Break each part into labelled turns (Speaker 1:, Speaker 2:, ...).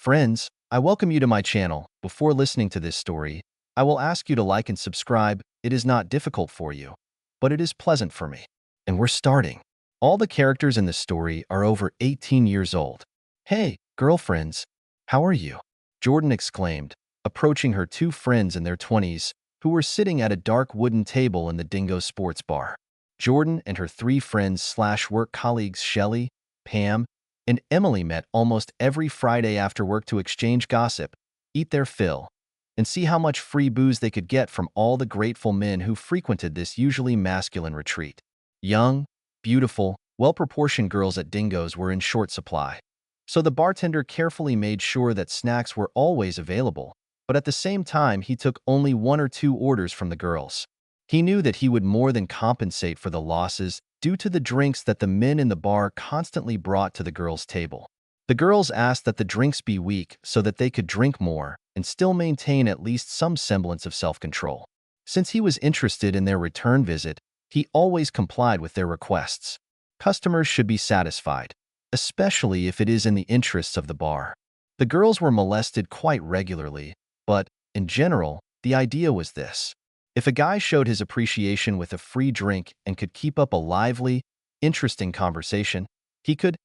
Speaker 1: Friends, I welcome you to my channel. Before listening to this story, I will ask you to like and subscribe. It is not difficult for you, but it is pleasant for me. And we're starting. All the characters in the story are over 18 years old. Hey, girlfriends, how are you? Jordan exclaimed, approaching her two friends in their 20s, who were sitting at a dark wooden table in the Dingo Sports Bar. Jordan and her three friends/work colleagues Shelley, Pam, and Emily met almost every Friday after work to exchange gossip, eat their fill, and see how much free booze they could get from all the grateful men who frequented this usually masculine retreat. Young, beautiful, well-proportioned girls at Dingo's were in short supply, so the bartender carefully made sure that snacks were always available, but at the same time he took only one or two orders from the girls. He knew that he would more than compensate for the losses due to the drinks that the men in the bar constantly brought to the girls' table. The girls asked that the drinks be weak so that they could drink more and still maintain at least some semblance of self-control. Since he was interested in their return visit, he always complied with their requests. Customers should be satisfied, especially if it is in the interests of the bar. The girls were molested quite regularly, but, in general, the idea was this. If a guy showed his appreciation with a free drink and could keep up a lively, interesting conversation, he could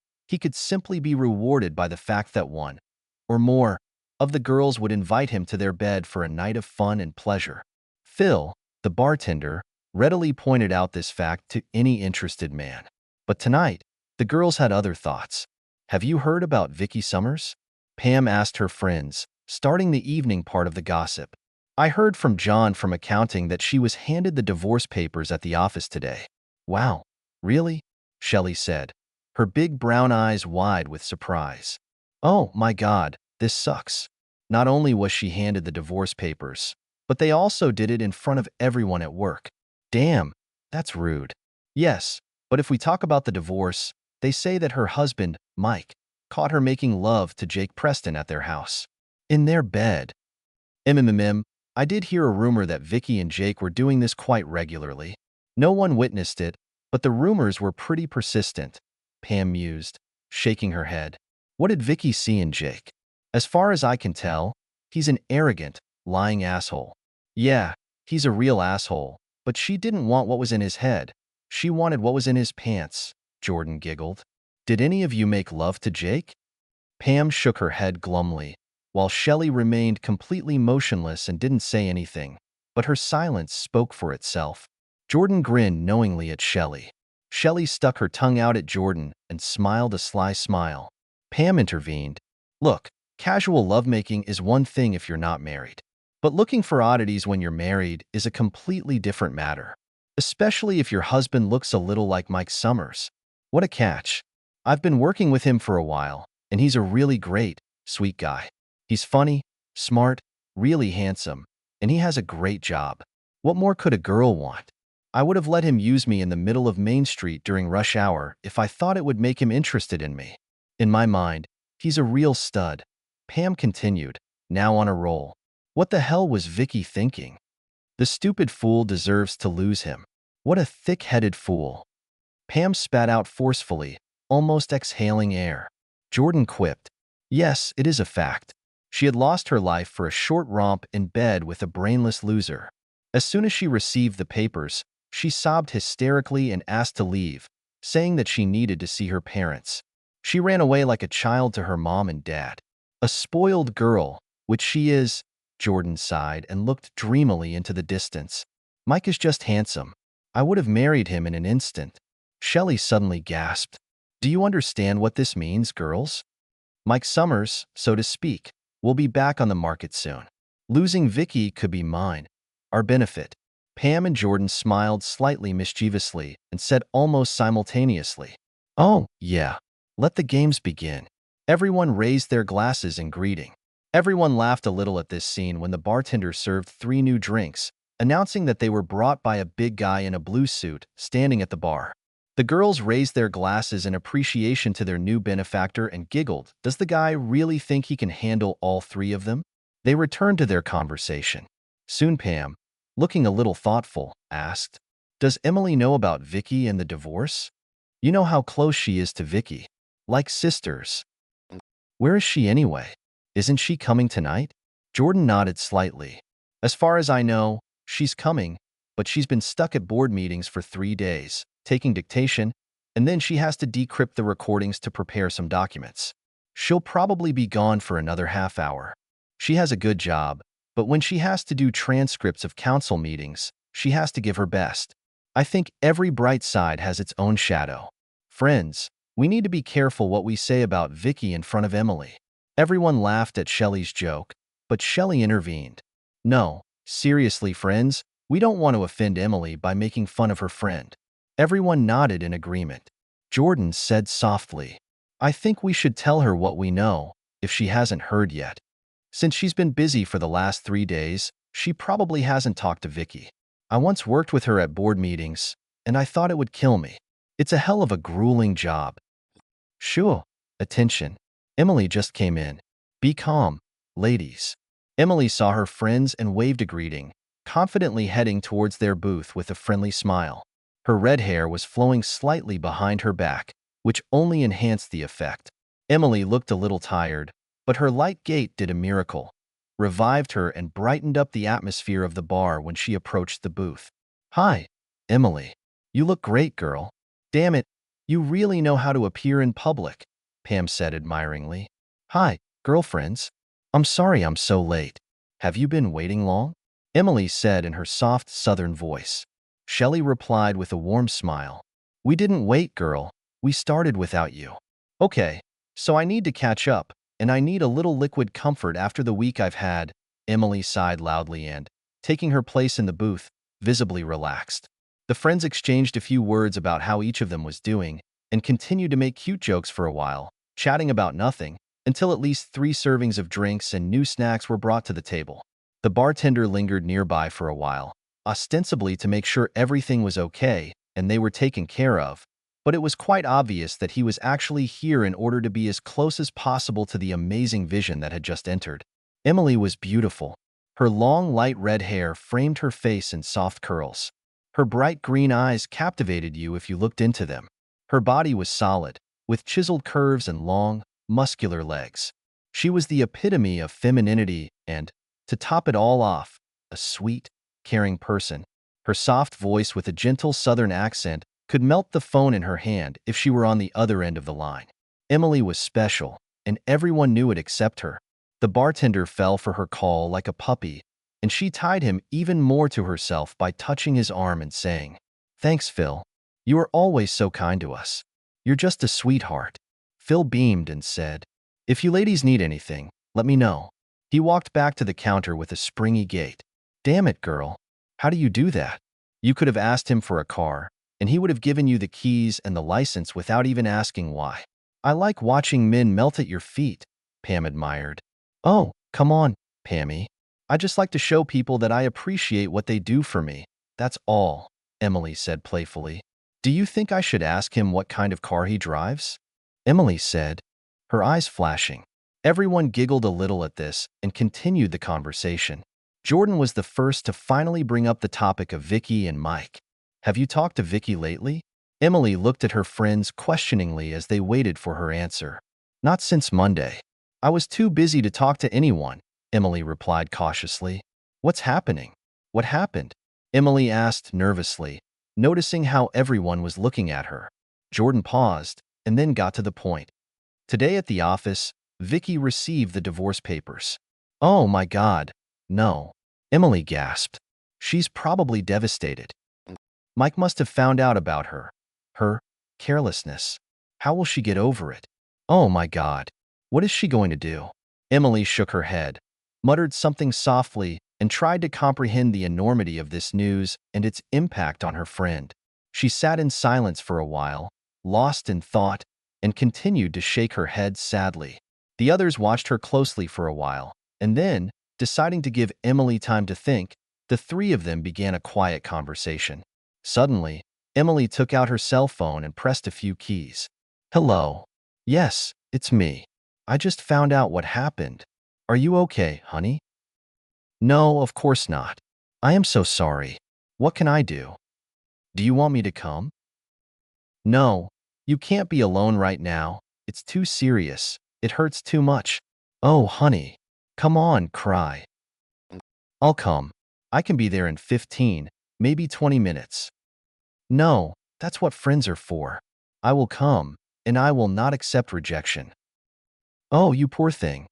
Speaker 1: simply be rewarded by the fact that one, or more, of the girls would invite him to their bed for a night of fun and pleasure. Phil, the bartender, readily pointed out this fact to any interested man. But tonight, the girls had other thoughts. Have you heard about Vicky Summers? Pam asked her friends, starting the evening part of the gossip. I heard from John from accounting that she was handed the divorce papers at the office today. Wow, really? Shelley said, her big brown eyes wide with surprise. Oh my God, this sucks. Not only was she handed the divorce papers, but they also did it in front of everyone at work. Damn, that's rude. Yes, but if we talk about the divorce, they say that her husband, Mike, caught her making love to Jake Preston at their house. In their bed. I did hear a rumor that Vicky and Jake were doing this quite regularly. No one witnessed it, but the rumors were pretty persistent, Pam mused, shaking her head. What did Vicky see in Jake? As far as I can tell, he's an arrogant, lying asshole. Yeah, he's a real asshole, but she didn't want what was in his head. She wanted what was in his pants, Jordan giggled. Did any of you make love to Jake? Pam shook her head glumly, while Shelley remained completely motionless and didn't say anything, but her silence spoke for itself. Jordan grinned knowingly at Shelley. Shelley stuck her tongue out at Jordan and smiled a sly smile. Pam intervened. Look, casual lovemaking is one thing if you're not married. But looking for oddities when you're married is a completely different matter. Especially if your husband looks a little like Mike Summers. What a catch. I've been working with him for a while, and he's a really great, sweet guy. He's funny, smart, really handsome, and he has a great job. What more could a girl want? I would have let him use me in the middle of Main Street during rush hour if I thought it would make him interested in me. In my mind, he's a real stud. Pam continued, now on a roll. What the hell was Vicky thinking? The stupid fool deserves to lose him. What a thick-headed fool. Pam spat out forcefully, almost exhaling air. Jordan quipped, yes, it is a fact. She had lost her life for a short romp in bed with a brainless loser. As soon as she received the papers, she sobbed hysterically and asked to leave, saying that she needed to see her parents. She ran away like a child to her mom and dad. A spoiled girl, which she is, Jordan sighed and looked dreamily into the distance. Mike is just handsome. I would have married him in an instant. Shelley suddenly gasped. Do you understand what this means, girls? Mike Summers, so to speak, will be back on the market soon. Losing Vicky could be mine. Our benefit. Pam and Jordan smiled slightly mischievously and said almost simultaneously, oh, yeah. Let the games begin. Everyone raised their glasses in greeting. Everyone laughed a little at this scene when the bartender served 3 new drinks, announcing that they were brought by a big guy in a blue suit standing at the bar. The girls raised their glasses in appreciation to their new benefactor and giggled. Does the guy really think he can handle all 3 of them? They returned to their conversation. Soon Pam, looking a little thoughtful, asked, does Emily know about Vicky and the divorce? You know how close she is to Vicky. Like sisters. Where is she anyway? Isn't she coming tonight? Jordan nodded slightly. As far as I know, she's coming, but she's been stuck at board meetings for 3 days, taking dictation, and then she has to decrypt the recordings to prepare some documents. She'll probably be gone for another half hour. She has a good job, but when she has to do transcripts of council meetings, she has to give her best. I think every bright side has its own shadow. Friends, we need to be careful what we say about Vicky in front of Emily. Everyone laughed at Shelley's joke, but Shelley intervened. No, seriously, friends, we don't want to offend Emily by making fun of her friend. Everyone nodded in agreement. Jordan said softly, I think we should tell her what we know, if she hasn't heard yet. Since she's been busy for the last 3 days, she probably hasn't talked to Vicky. I once worked with her at board meetings, and I thought it would kill me. It's a hell of a grueling job. Sure. Attention. Emily just came in. Be calm, ladies. Emily saw her friends and waved a greeting, confidently heading towards their booth with a friendly smile. Her red hair was flowing slightly behind her back, which only enhanced the effect. Emily looked a little tired, but her light gait did a miracle, revived her and brightened up the atmosphere of the bar when she approached the booth. Hi, Emily. You look great, girl. Damn it, you really know how to appear in public, Pam said admiringly. Hi, girlfriends. I'm sorry I'm so late. Have you been waiting long? Emily said in her soft southern voice. Shelley replied with a warm smile. We didn't wait, girl. We started without you. Okay, so I need to catch up, and I need a little liquid comfort after the week I've had, Emily sighed loudly and, taking her place in the booth, visibly relaxed. The friends exchanged a few words about how each of them was doing, and continued to make cute jokes for a while, chatting about nothing, until at least 3 servings of drinks and new snacks were brought to the table. The bartender lingered nearby for a while, ostensibly to make sure everything was okay and they were taken care of, but it was quite obvious that he was actually here in order to be as close as possible to the amazing vision that had just entered. Emily was beautiful. Her long, light red hair framed her face in soft curls. Her bright green eyes captivated you if you looked into them. Her body was solid, with chiseled curves and long, muscular legs. She was the epitome of femininity and, to top it all off, a sweet, caring person. Her soft voice with a gentle southern accent could melt the phone in her hand if she were on the other end of the line. Emily was special, and everyone knew it except her. The bartender fell for her call like a puppy, and she tied him even more to herself by touching his arm and saying, Thanks, Phil. You are always so kind to us. You're just a sweetheart. Phil beamed and said, If you ladies need anything, let me know. He walked back to the counter with a springy gait. Damn it, girl. How do you do that? You could have asked him for a car, and he would have given you the keys and the license without even asking why. I like watching men melt at your feet, Pam admired. Oh, come on, Pammy. I just like to show people that I appreciate what they do for me. That's all, Emily said playfully. Do you think I should ask him what kind of car he drives? Emily said, her eyes flashing. Everyone giggled a little at this and continued the conversation. Jordan was the first to finally bring up the topic of Vicky and Mike. Have you talked to Vicky lately? Emily looked at her friends questioningly as they waited for her answer. Not since Monday. I was too busy to talk to anyone, Emily replied cautiously. What's happening? What happened? Emily asked nervously, noticing how everyone was looking at her. Jordan paused and then got to the point. Today at the office, Vicky received the divorce papers. Oh my God, no. Emily gasped. She's probably devastated. Mike must have found out about her carelessness. How will she get over it? Oh my God. What is she going to do? Emily shook her head, muttered something softly, and tried to comprehend the enormity of this news and its impact on her friend. She sat in silence for a while, lost in thought, and continued to shake her head sadly. The others watched her closely for a while, and then, deciding to give Emily time to think, the 3 of them began a quiet conversation. Suddenly, Emily took out her cell phone and pressed a few keys. Hello. Yes, it's me. I just found out what happened. Are you okay, honey? No, of course not. I am so sorry. What can I do? Do you want me to come? No, you can't be alone right now. It's too serious. It hurts too much. Oh, honey. Come on, cry. I'll come. I can be there in 15, maybe 20 minutes. No, that's what friends are for. I will come, and I will not accept rejection. Oh, you poor thing.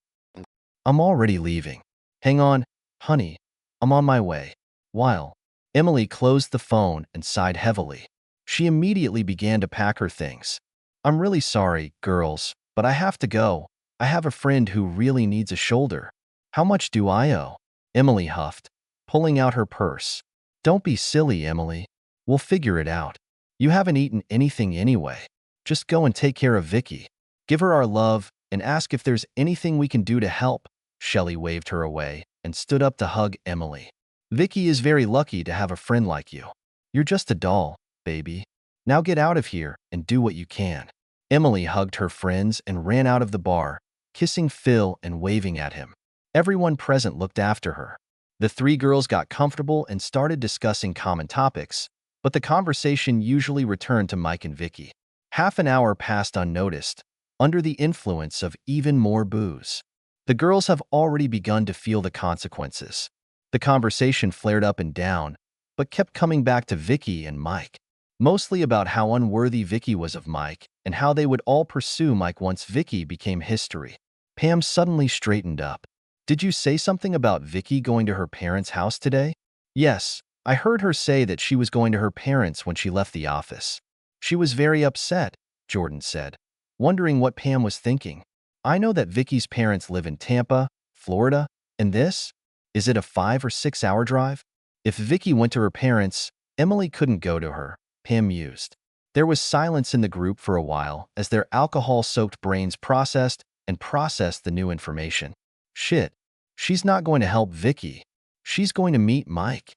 Speaker 1: I'm already leaving. Hang on, honey. I'm on my way. While Emily closed the phone and sighed heavily, she immediately began to pack her things. I'm really sorry, girls, but I have to go. I have a friend who really needs a shoulder. How much do I owe? Emily huffed, pulling out her purse. Don't be silly, Emily. We'll figure it out. You haven't eaten anything anyway. Just go and take care of Vicky. Give her our love and ask if there's anything we can do to help. Shelley waved her away and stood up to hug Emily. Vicky is very lucky to have a friend like you. You're just a doll, baby. Now get out of here and do what you can. Emily hugged her friends and ran out of the bar, kissing Phil and waving at him. Everyone present looked after her. The three girls got comfortable and started discussing common topics, but the conversation usually returned to Mike and Vicky. Half an hour passed unnoticed, under the influence of even more booze. The girls have already begun to feel the consequences. The conversation flared up and down, but kept coming back to Vicky and Mike. Mostly about how unworthy Vicky was of Mike and how they would all pursue Mike once Vicky became history. Pam suddenly straightened up. Did you say something about Vicky going to her parents' house today? Yes, I heard her say that she was going to her parents when she left the office. She was very upset, Jordan said, wondering what Pam was thinking. I know that Vicky's parents live in Tampa, Florida, and this? Is it a 5 or 6 hour drive? If Vicky went to her parents, Emily couldn't go to her, Pam mused. There was silence in the group for a while as their alcohol-soaked brains processed the new information. Shit, she's not going to help Vicky. She's going to meet Mike.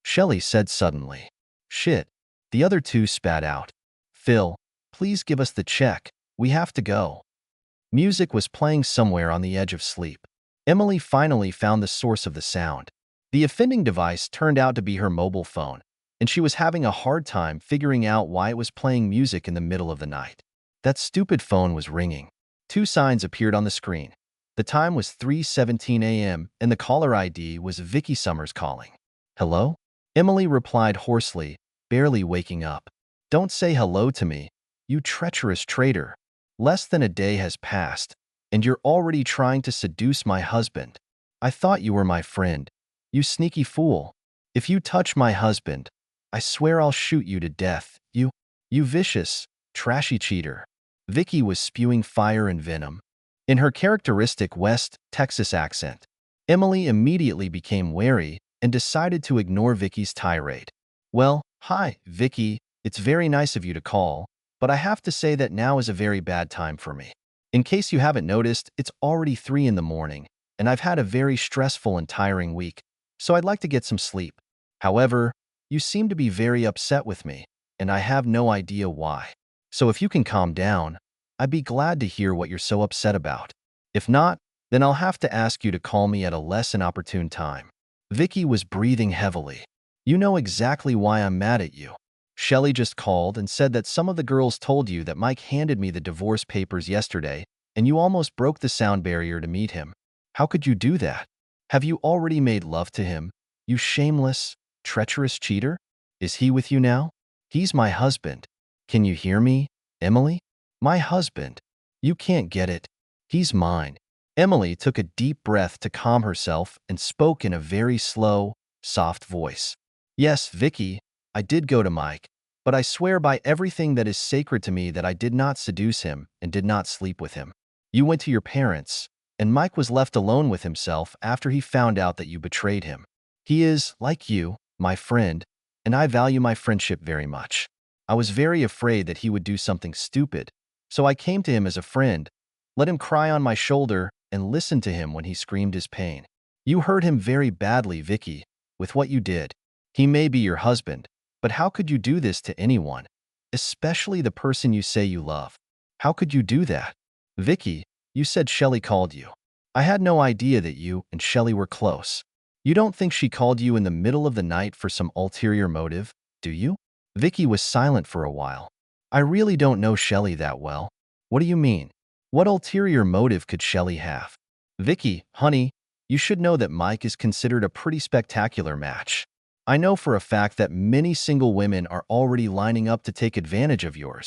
Speaker 1: Shelley said suddenly. Shit, the other two spat out. Phil, please give us the check. We have to go. Music was playing somewhere on the edge of sleep. Emily finally found the source of the sound. The offending device turned out to be her mobile phone, and she was having a hard time figuring out why it was playing music in the middle of the night. That stupid phone was ringing. Two signs appeared on the screen. The time was 3:17 a.m., and the caller ID was Vicky Summers calling. Hello? Emily replied hoarsely, barely waking up. Don't say hello to me, you treacherous traitor. Less than a day has passed, and you're already trying to seduce my husband. I thought you were my friend. You sneaky fool. If you touch my husband, I swear I'll shoot you to death. You vicious, trashy cheater. Vicky was spewing fire and venom. In her characteristic West Texas accent, Emily immediately became wary and decided to ignore Vicky's tirade. Well, hi, Vicky. It's very nice of you to call, but I have to say that now is a very bad time for me. In case you haven't noticed, it's already 3 in the morning, and I've had a very stressful and tiring week, so I'd like to get some sleep. However, you seem to be very upset with me, and I have no idea why. So if you can calm down, I'd be glad to hear what you're so upset about. If not, then I'll have to ask you to call me at a less inopportune time. Vicky was breathing heavily. You know exactly why I'm mad at you. Shelley just called and said that some of the girls told you that Mike handed me the divorce papers yesterday, and you almost broke the sound barrier to meet him. How could you do that? Have you already made love to him, you shameless, treacherous cheater? Is he with you now? He's my husband. Can you hear me, Emily? My husband. You can't get it. He's mine. Emily took a deep breath to calm herself and spoke in a very slow, soft voice. Yes, Vicky, I did go to Mike, but I swear by everything that is sacred to me that I did not seduce him and did not sleep with him. You went to your parents, and Mike was left alone with himself after he found out that you betrayed him. He is, like you, my friend, and I value my friendship very much. I was very afraid that he would do something stupid, so I came to him as a friend, let him cry on my shoulder, and listened to him when he screamed his pain. You hurt him very badly, Vicky, with what you did. He may be your husband, but how could you do this to anyone, especially the person you say you love? How could you do that? Vicky, you said Shelley called you. I had no idea that you and Shelley were close. You don't think she called you in the middle of the night for some ulterior motive, do you? Vicky was silent for a while. I really don't know Shelley that well. What do you mean? What ulterior motive could Shelley have? Vicky, honey, you should know that Mike is considered a pretty spectacular match. I know for a fact that many single women are already lining up to take advantage of your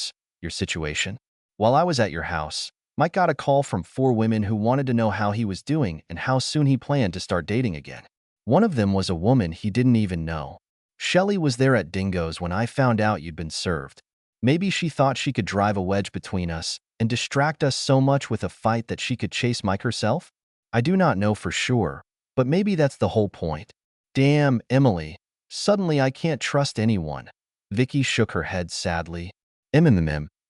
Speaker 1: situation. While I was at your house, Mike got a call from 4 women who wanted to know how he was doing and how soon he planned to start dating again. One of them was a woman he didn't even know. Shelley was there at Dingo's when I found out you'd been served. Maybe she thought she could drive a wedge between us and distract us so much with a fight that she could chase Mike herself? I do not know for sure, but maybe that's the whole point. Damn, Emily. Suddenly I can't trust anyone. Vicky shook her head sadly.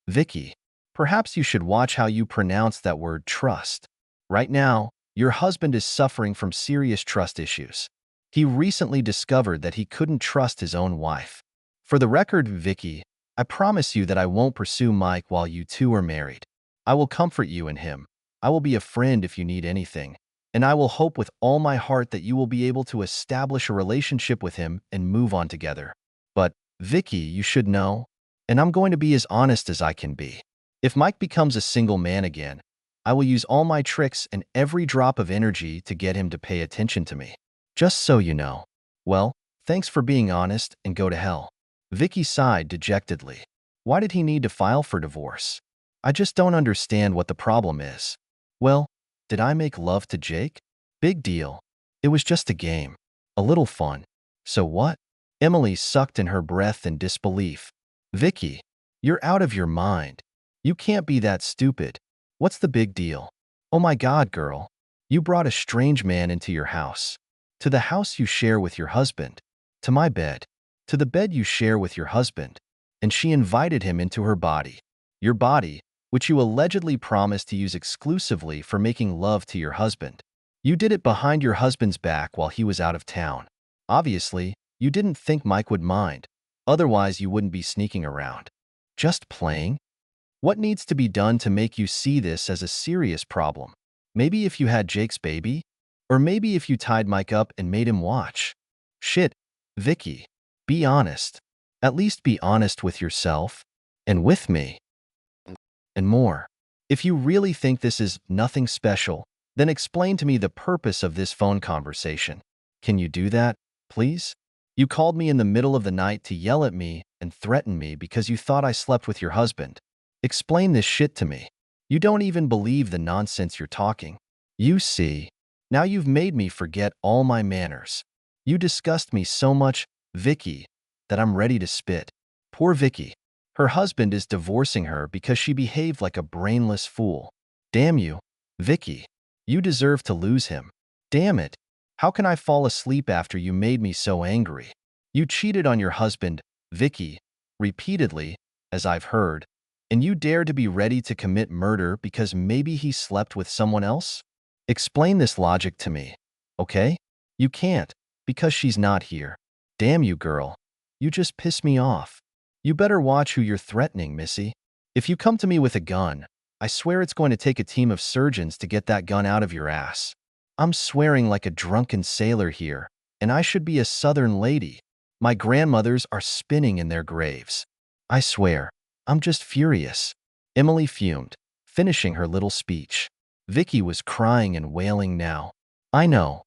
Speaker 1: Vicky. Perhaps you should watch how you pronounce that word trust. Right now, your husband is suffering from serious trust issues. He recently discovered that he couldn't trust his own wife. For the record, Vicky, I promise you that I won't pursue Mike while you two are married. I will comfort you in him. I will be a friend if you need anything. And I will hope with all my heart that you will be able to establish a relationship with him and move on together. But, Vicky, you should know, and I'm going to be as honest as I can be. If Mike becomes a single man again, I will use all my tricks and every drop of energy to get him to pay attention to me. Just so you know. Well, thanks for being honest and go to hell. Vicky sighed dejectedly. Why did he need to file for divorce? I just don't understand what the problem is. Well, did I make love to Jake? Big deal. It was just a game. A little fun. So what? Emily sucked in her breath in disbelief. Vicky, you're out of your mind. You can't be that stupid. What's the big deal? Oh my God, girl. You brought a strange man into your house. To the house you share with your husband. To my bed. To the bed you share with your husband. And she invited him into her body. Your body, which you allegedly promised to use exclusively for making love to your husband. You did it behind your husband's back while he was out of town. Obviously, you didn't think Mike would mind. Otherwise, you wouldn't be sneaking around. Just playing? What needs to be done to make you see this as a serious problem? Maybe if you had Jake's baby? Or maybe if you tied Mike up and made him watch? Shit, Vicky, be honest. At least be honest with yourself and with me. And more. If you really think this is nothing special, then explain to me the purpose of this phone conversation. Can you do that, please? You called me in the middle of the night to yell at me and threaten me because you thought I slept with your husband. Explain this shit to me. You don't even believe the nonsense you're talking. You see, now you've made me forget all my manners. You disgust me so much, Vicky, that I'm ready to spit. Poor Vicky. Her husband is divorcing her because she behaved like a brainless fool. Damn you, Vicky. You deserve to lose him. Damn it. How can I fall asleep after you made me so angry? You cheated on your husband, Vicky, repeatedly, as I've heard, and you dare to be ready to commit murder because maybe he slept with someone else? Explain this logic to me, okay? You can't, because she's not here. Damn you, girl. You just piss me off. You better watch who you're threatening, Missy. If you come to me with a gun, I swear it's going to take a team of surgeons to get that gun out of your ass. I'm swearing like a drunken sailor here, and I should be a southern lady. My grandmothers are spinning in their graves. I swear, I'm just furious. Emily fumed, finishing her little speech. Vicky was crying and wailing now. I know.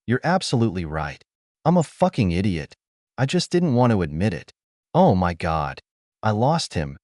Speaker 1: You're absolutely right. I'm a fucking idiot. I just didn't want to admit it. Oh my God. I lost him.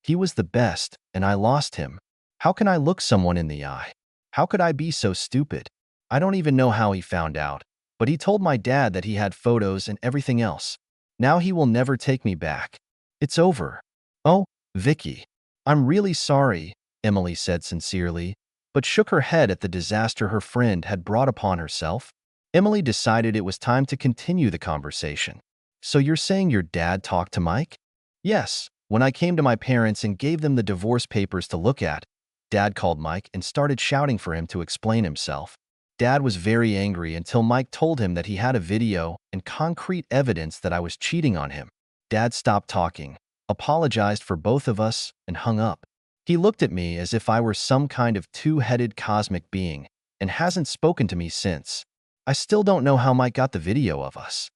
Speaker 1: He was the best, and I lost him. How can I look someone in the eye? How could I be so stupid? I don't even know how he found out, but he told my dad that he had photos and everything else. Now he will never take me back. It's over. Oh, Vicky. I'm really sorry, Emily said sincerely, but shook her head at the disaster her friend had brought upon herself. Emily decided it was time to continue the conversation. So you're saying your dad talked to Mike? Yes, when I came to my parents and gave them the divorce papers to look at, Dad called Mike and started shouting for him to explain himself. Dad was very angry until Mike told him that he had a video and concrete evidence that I was cheating on him. Dad stopped talking, apologized for both of us, and hung up. He looked at me as if I were some kind of two-headed cosmic being and hasn't spoken to me since. I still don't know how Mike got the video of us.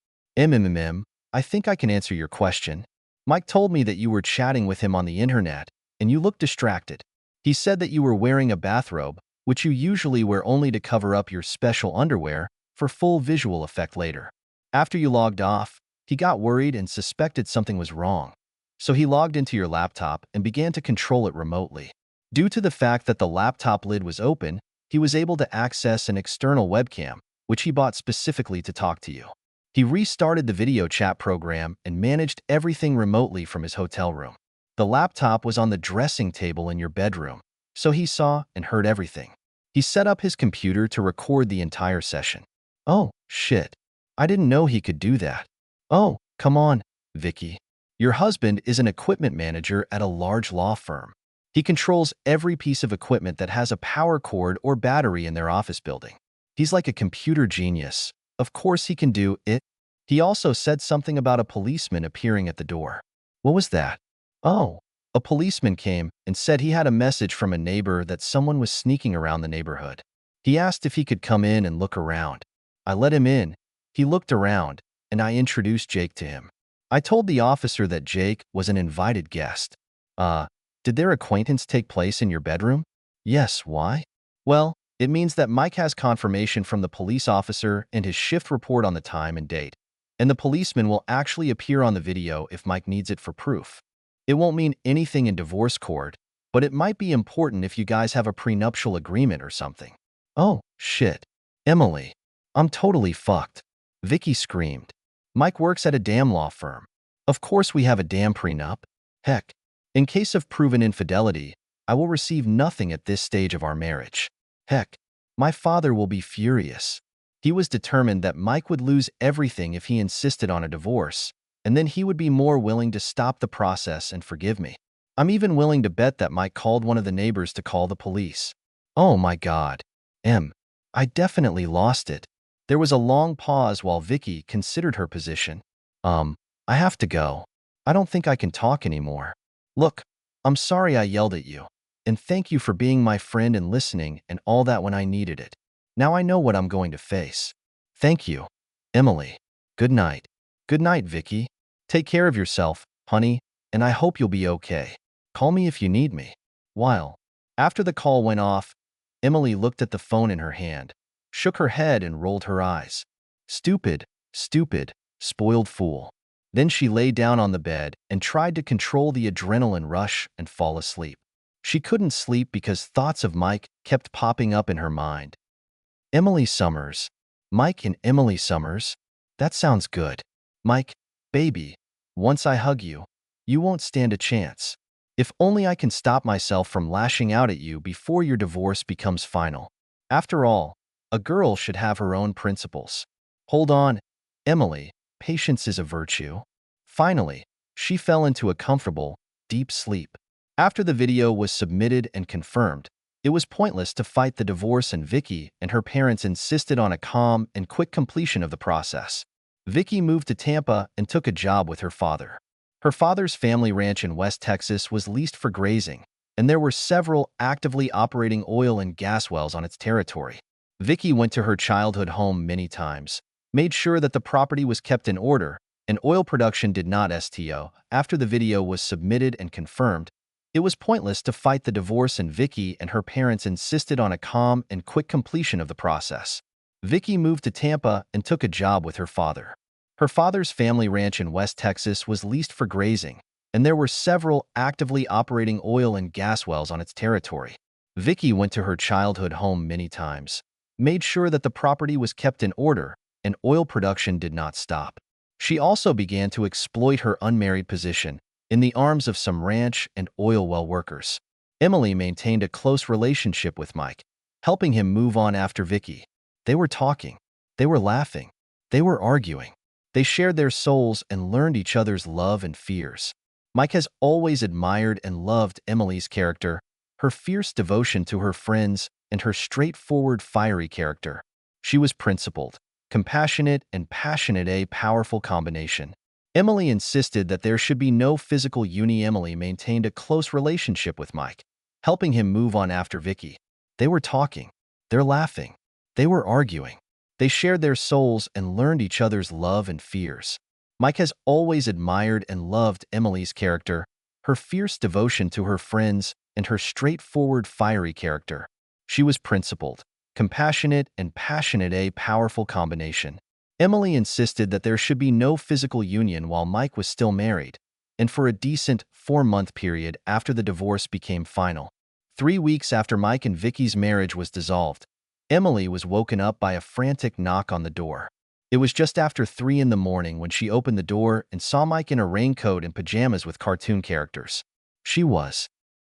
Speaker 1: I think I can answer your question. Mike told me that you were chatting with him on the internet, and you looked distracted. He said that you were wearing a bathrobe, which you usually wear only to cover up your special underwear for full visual effect later. After you logged off, he got worried and suspected something was wrong. So he logged into your laptop and began to control it remotely. Due to the fact that the laptop lid was open, he was able to access an external webcam, which he bought specifically to talk to you. He restarted the video chat program and managed everything remotely from his hotel room. The laptop was on the dressing table in your bedroom, so he saw and heard everything. He set up his computer to record the entire session. Oh, shit. I didn't know he could do that. Oh, come on, Vicky. Your husband is an equipment manager at a large law firm. He controls every piece of equipment that has a power cord or battery in their office building. He's like a computer genius. Of course he can do it. He also said something about a policeman appearing at the door. What was that? Oh, a policeman came and said he had a message from a neighbor that someone was sneaking around the neighborhood. He asked if he could come in and look around. I let him in. He looked around, and I introduced Jake to him. I told the officer that Jake was an invited guest. Did their acquaintance take place in your bedroom? Yes, why? Well, it means that Mike has confirmation from the police officer and his shift report on the time and date, and the policeman will actually appear on the video if Mike needs it for proof. It won't mean anything in divorce court, but it might be important if you guys have a prenuptial agreement or something. Oh, shit. Emily, I'm totally fucked. Vicky screamed. Mike works at a damn law firm. Of course we have a damn prenup. Heck, in case of proven infidelity, I will receive nothing at this stage of our marriage. Heck, my father will be furious. He was determined that Mike would lose everything if he insisted on a divorce, and then he would be more willing to stop the process and forgive me. I'm even willing to bet that Mike called one of the neighbors to call the police. Oh my God. I definitely lost it. There was a long pause while Vicky considered her position. I have to go. I don't think I can talk anymore. Look, I'm sorry I yelled at you, and thank you for being my friend and listening and all that when I needed it. Now I know what I'm going to face. Thank you, Emily. Good night. Good night, Vicky. Take care of yourself, honey, and I hope you'll be okay. Call me if you need me. While after the call went off, Emily looked at the phone in her hand, shook her head and rolled her eyes. Stupid, spoiled fool. Then she lay down on the bed and tried to control the adrenaline rush and fall asleep. She couldn't sleep because thoughts of Mike kept popping up in her mind. Emily Summers. Mike and Emily Summers? That sounds good. Mike, baby, once I hug you, you won't stand a chance. If only I can stop myself from lashing out at you before your divorce becomes final. After all, a girl should have her own principles. Hold on, Emily. Patience is a virtue. Finally, she fell into a comfortable, deep sleep. After the video was submitted and confirmed, it was pointless to fight the divorce and Vicky and her parents insisted on a calm and quick completion of the process. Vicky moved to Tampa and took a job with her father. Her father's family ranch in West Texas was leased for grazing, and there were several actively operating oil and gas wells on its territory. Vicky went to her childhood home many times, made sure that the property was kept in order, and oil production did not STO. After the video was submitted and confirmed, it was pointless to fight the divorce and Vicky and her parents insisted on a calm and quick completion of the process. Vicky moved to Tampa and took a job with her father. Her father's family ranch in West Texas was leased for grazing, and there were several actively operating oil and gas wells on its territory. Vicky went to her childhood home many times, made sure that the property was kept in order, and oil production did not stop. She also began to exploit her unmarried position in the arms of some ranch and oil well workers. Emily maintained a close relationship with Mike, helping him move on after Vicky. They were talking. They were laughing. They were arguing. They shared their souls and learned each other's love and fears. Mike has always admired and loved Emily's character, her fierce devotion to her friends, and her straightforward, fiery character. She was principled, compassionate, and passionate, a powerful combination. Emily insisted that there should be no physical union. Emily maintained a close relationship with Mike, helping him move on after Vicky. They were talking. They're laughing. They were arguing. They shared their souls and learned each other's love and fears. Mike has always admired and loved Emily's character, her fierce devotion to her friends, and her straightforward, fiery character. She was principled, compassionate, and passionate, a powerful combination. Emily insisted that there should be no physical union while Mike was still married, and for a decent 4-month period after the divorce became final. 3 weeks after Mike and Vicky's marriage was dissolved, Emily was woken up by a frantic knock on the door. It was just after 3 in the morning when she opened the door and saw Mike in a raincoat and pajamas with cartoon characters. She was